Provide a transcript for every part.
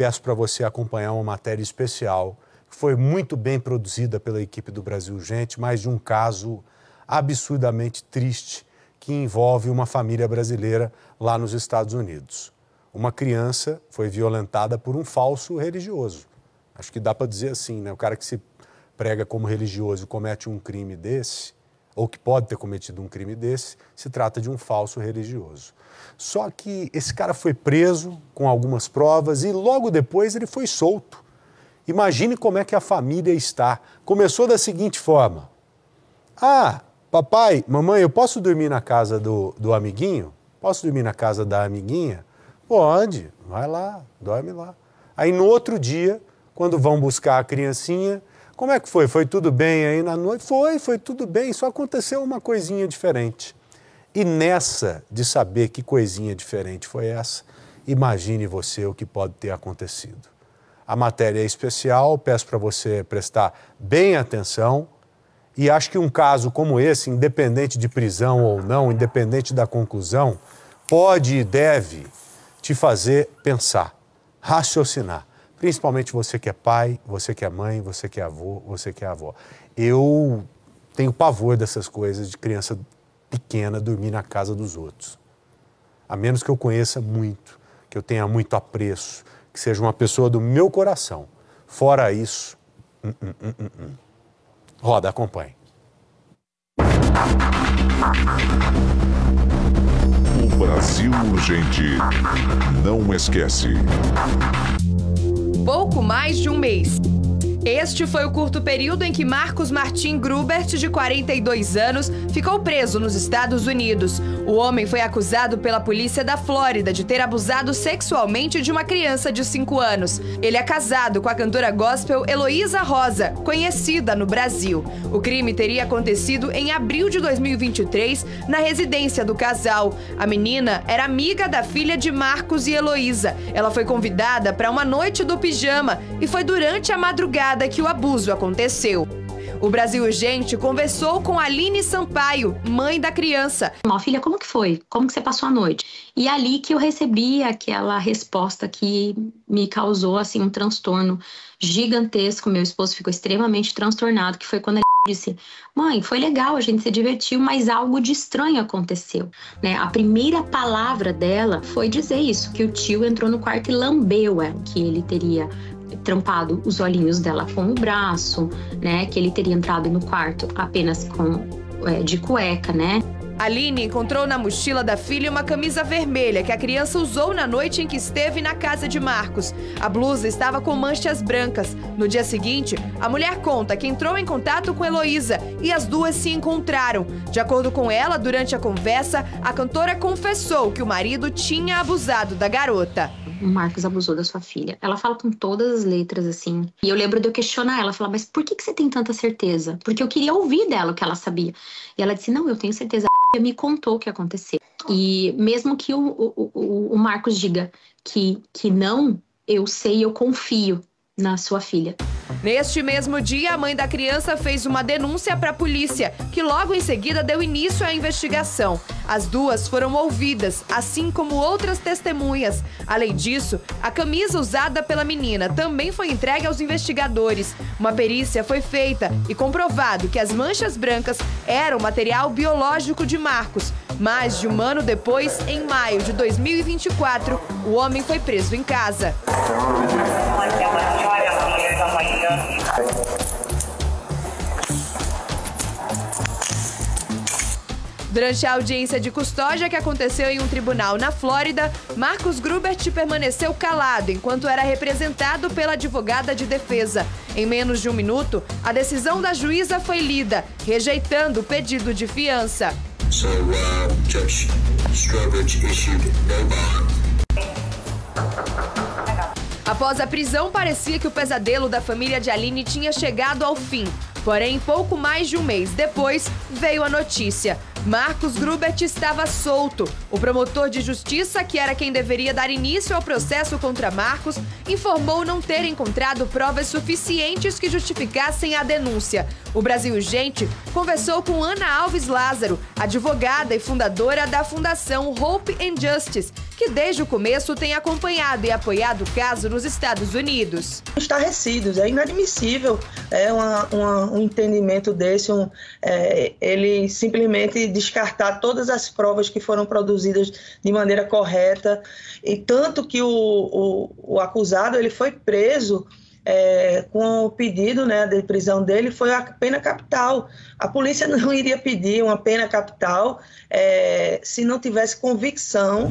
peço para você acompanhar uma matéria especial, que foi muito bem produzida pela equipe do Brasil Urgente, mas de um caso absurdamente triste que envolve uma família brasileira lá nos Estados Unidos. Uma criança foi violentada por um falso religioso. Acho que dá para dizer assim, né? O cara que se prega como religioso e comete um crime desse, ou que pode ter cometido um crime desse, se trata de um falso religioso. Só que esse cara foi preso com algumas provas e logo depois ele foi solto. Imagine como é que a família está. Começou da seguinte forma: ah, papai, mamãe, eu posso dormir na casa do amiguinho? Posso dormir na casa da amiguinha? Pode, vai lá, dorme lá. Aí no outro dia, quando vão buscar a criancinha, como é que foi? Foi tudo bem aí na noite? Foi tudo bem, só aconteceu uma coisinha diferente. E nessa de saber que coisinha diferente foi essa, imagine você o que pode ter acontecido. A matéria é especial, peço para você prestar bem atenção e acho que um caso como esse, independente de prisão ou não, independente da conclusão, pode e deve te fazer pensar, raciocinar. Principalmente você que é pai, você que é mãe, você que é avô, você que é avó. Eu tenho pavor dessas coisas de criança pequena dormir na casa dos outros. A menos que eu conheça muito, que eu tenha muito apreço, que seja uma pessoa do meu coração. Fora isso, Roda, acompanhe. O Brasil Urgente não esquece. Pouco mais de um mês. Este foi o curto período em que Marcos Martin Grubert, de 42 anos, ficou preso nos Estados Unidos. O homem foi acusado pela polícia da Flórida de ter abusado sexualmente de uma criança de 5 anos. Ele é casado com a cantora gospel Heloísa Rosa, conhecida no Brasil. O crime teria acontecido em abril de 2023, na residência do casal. A menina era amiga da filha de Marcos e Heloísa. Ela foi convidada para uma noite do pijama e foi durante a madrugada que o abuso aconteceu. O Brasil Urgente conversou com Aline Sampaio, mãe da criança. Filha, como que foi? Como que você passou a noite? E ali que eu recebi aquela resposta que me causou assim um transtorno gigantesco. Meu esposo ficou extremamente transtornado, que foi quando ele disse: mãe, foi legal, a gente se divertiu, mas algo de estranho aconteceu, né? A primeira palavra dela foi dizer isso, que o tio entrou no quarto e lambeu ela, que ele teria trampado os olhinhos dela com o braço, né? Que ele teria entrado no quarto apenas de cueca, né? Aline encontrou na mochila da filha uma camisa vermelha que a criança usou na noite em que esteve na casa de Marcos. A blusa estava com manchas brancas. No dia seguinte, a mulher conta que entrou em contato com Heloísa e as duas se encontraram. De acordo com ela, durante a conversa, a cantora confessou que o marido tinha abusado da garota. O Marcos abusou da sua filha. Ela fala com todas as letras, assim. E eu lembro de eu questionar ela, falar: mas por que você tem tanta certeza? Porque eu queria ouvir dela o que ela sabia. E ela disse: não, eu tenho certeza. Me contou o que aconteceu. E mesmo que o Marcos diga que não, eu sei, eu confio na sua filha. Neste mesmo dia, a mãe da criança fez uma denúncia para a polícia, que logo em seguida deu início à investigação. As duas foram ouvidas, assim como outras testemunhas. Além disso, a camisa usada pela menina também foi entregue aos investigadores. Uma perícia foi feita e comprovado que as manchas brancas eram material biológico de Marcos. Mais de um ano depois, em maio de 2024, o homem foi preso em casa. Durante a audiência de custódia que aconteceu em um tribunal na Flórida, Marcos Grubert permaneceu calado enquanto era representado pela advogada de defesa. Em menos de um minuto, a decisão da juíza foi lida, rejeitando o pedido de fiança. Judge Strobridge issued no bond. Após a prisão, parecia que o pesadelo da família de Aline tinha chegado ao fim. Porém, pouco mais de um mês depois, veio a notícia. Marcos Grubert estava solto. O promotor de justiça, que era quem deveria dar início ao processo contra Marcos, informou não ter encontrado provas suficientes que justificassem a denúncia. O Brasil Urgente conversou com Ana Alves Lázaro, advogada e fundadora da Fundação Hope and Justice, que que desde o começo tem acompanhado e apoiado o caso nos Estados Unidos. Estarrecidos, é inadmissível um entendimento desse, ele simplesmente descartar todas as provas que foram produzidas de maneira correta, e tanto que o acusado ele foi preso com o pedido, né, de prisão dele, foi a pena capital. A polícia não iria pedir uma pena capital se não tivesse convicção.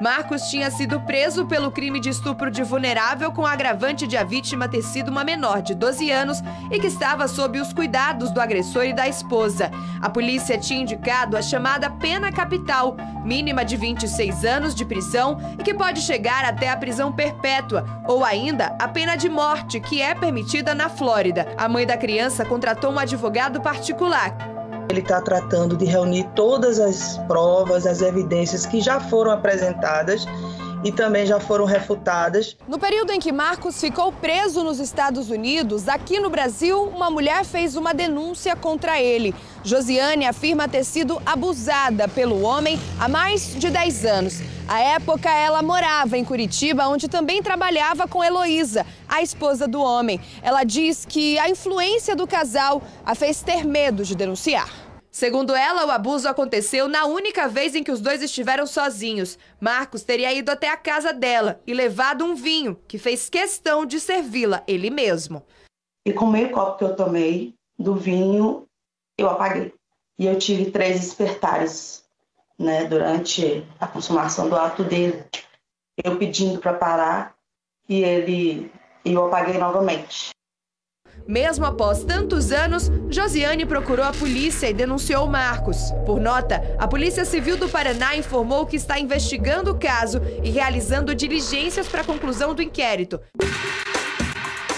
Marcos tinha sido preso pelo crime de estupro de vulnerável com agravante de a vítima ter sido uma menor de 12 anos e que estava sob os cuidados do agressor e da esposa. A polícia tinha indicado a chamada pena capital, mínima de 26 anos de prisão e que pode chegar até a prisão perpétua ou ainda a pena de morte, que é permitida na Flórida. A mãe da criança contratou um advogado particular. Ele está tratando de reunir todas as provas, as evidências que já foram apresentadas e também já foram refutadas. No período em que Marcos ficou preso nos Estados Unidos, aqui no Brasil, uma mulher fez uma denúncia contra ele. Josiane afirma ter sido abusada pelo homem há mais de 10 anos. À época, ela morava em Curitiba, onde também trabalhava com Heloísa, a esposa do homem. Ela diz que a influência do casal a fez ter medo de denunciar. Segundo ela, o abuso aconteceu na única vez em que os dois estiveram sozinhos. Marcos teria ido até a casa dela e levado um vinho, que fez questão de servi-la ele mesmo. E com o meio copo que eu tomei do vinho, eu apaguei. E eu tive 3 despertares, né, durante a consumação do ato dele. Eu pedindo para parar e eu apaguei novamente. Mesmo após tantos anos, Josiane procurou a polícia e denunciou Marcos. Por nota, a Polícia Civil do Paraná informou que está investigando o caso e realizando diligências para a conclusão do inquérito.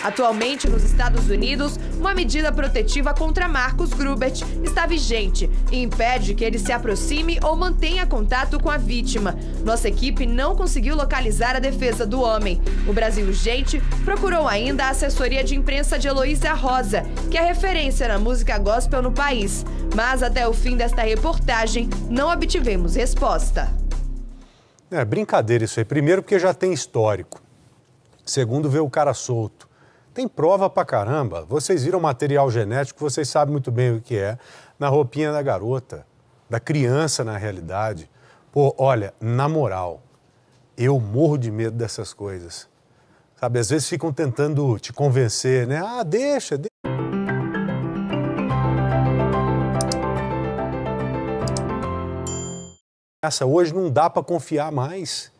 Atualmente, nos Estados Unidos, uma medida protetiva contra Marcos Grubert está vigente e impede que ele se aproxime ou mantenha contato com a vítima. Nossa equipe não conseguiu localizar a defesa do homem. O Brasil Urgente procurou ainda a assessoria de imprensa de Heloísa Rosa, que é referência na música gospel no país. Mas até o fim desta reportagem, não obtivemos resposta. É brincadeira isso aí. Primeiro porque já tem histórico. Segundo, ver o cara solto. Tem prova pra caramba. Vocês viram material genético, vocês sabem muito bem o que é, na roupinha da garota, da criança na realidade. Pô, olha, na moral, eu morro de medo dessas coisas. Sabe, às vezes ficam tentando te convencer, né? Ah, deixa. Essa hoje não dá pra confiar mais.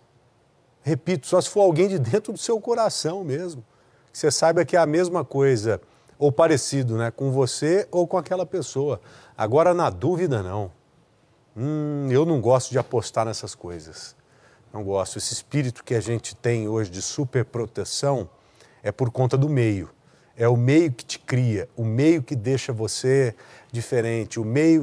Repito, só se for alguém de dentro do seu coração mesmo. Que você saiba que é a mesma coisa, ou parecido, né, com você ou com aquela pessoa. Agora, na dúvida, não. Eu não gosto de apostar nessas coisas. Não gosto. Esse espírito que a gente tem hoje de superproteção é por conta do meio. É o meio que te cria, o meio que deixa você diferente, o meio